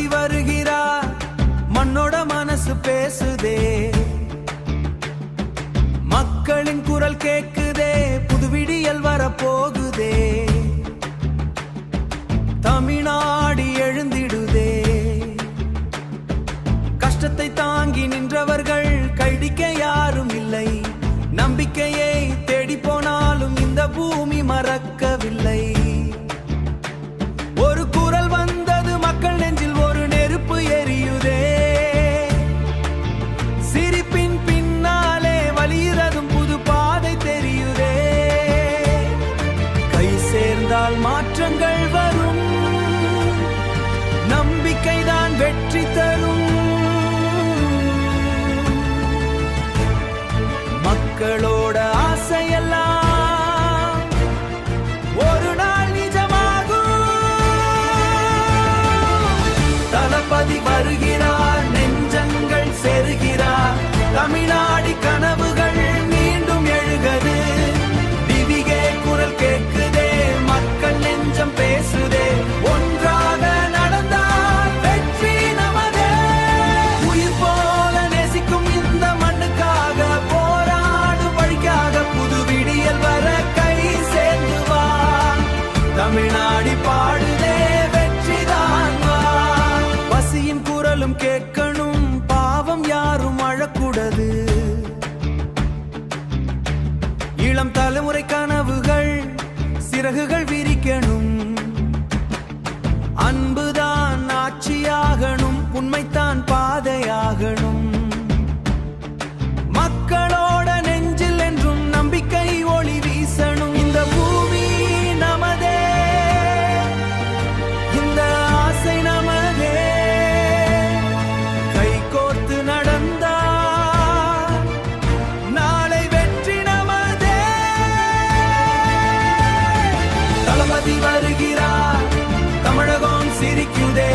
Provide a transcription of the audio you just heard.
தளபதி வருகிறார், மண்ணோட மனசு பேசுதே, மக்களின் குரல் கேக்குதே, புதுவிடியல் வரப்போகுதே, தமிழ்நாடு எழுந்திடுதே. கஷ்டத்தை தாங்கி நின்றவர்கள் கைடிக்க யாரும் இல்லை, நம்பிக்கையை தேடி போனாலும் இந்த பூமி மறக்கவில்லை. ஒரு குரல் வந்தது, மக்கள் நெஞ்சில் ஒரு நெருப்பு எரியுதே, சிரிப்பின் பின்னாலே வலியுறதும் புது பாதை தெரியுதே. கை சேர்ந்தால் மாற்றங்கள் வரும், நம்பிக்கைதான் வெற்றி தரும். மக்களோட ஆசையெல்லாம் ஒரு நாள் நிஜமாகும். தளபதி வருகிறார், நெஞ்சங்கள் செருகிறார், தமிழ்நாடு கனவுகள் மீண்டும் எழுகது. திவிகே குரல் கேட்குதே, மக்கள் நெஞ்சம் பேசுதே, ஒன்றாக நடந்தால் வெற்றி நமதே. உயிர் போல நேசிக்கும் இந்த மண்ணுக்காக போராடும் வழிக்காக புது விடியல் வர கை சேர்ந்து வா. தமிழ்நாடு பாடுதே, வெற்றிதான் வா. பசியின் குரலும் கேட்கணும், பாவம் யாரும் அழக்கூடாது. இளம் தலைமுறை கனவுகள் சிறகுகள் விரிக்கணும். அன்புதான் ஆட்சியாகணும், உண்மைத்தான் பாதையாகணும். மக்களோட நெஞ்சில் என்றும் நம்பிக்கை ஒளி வீசணும். இந்த பூமி நமதே, இந்த ஆசை நமதே. கை கோர்த்து நடந்தால் நாளை வெற்றி நமதே. தளபதி வருகிறார், தமிழகம் சிரிக்குதே,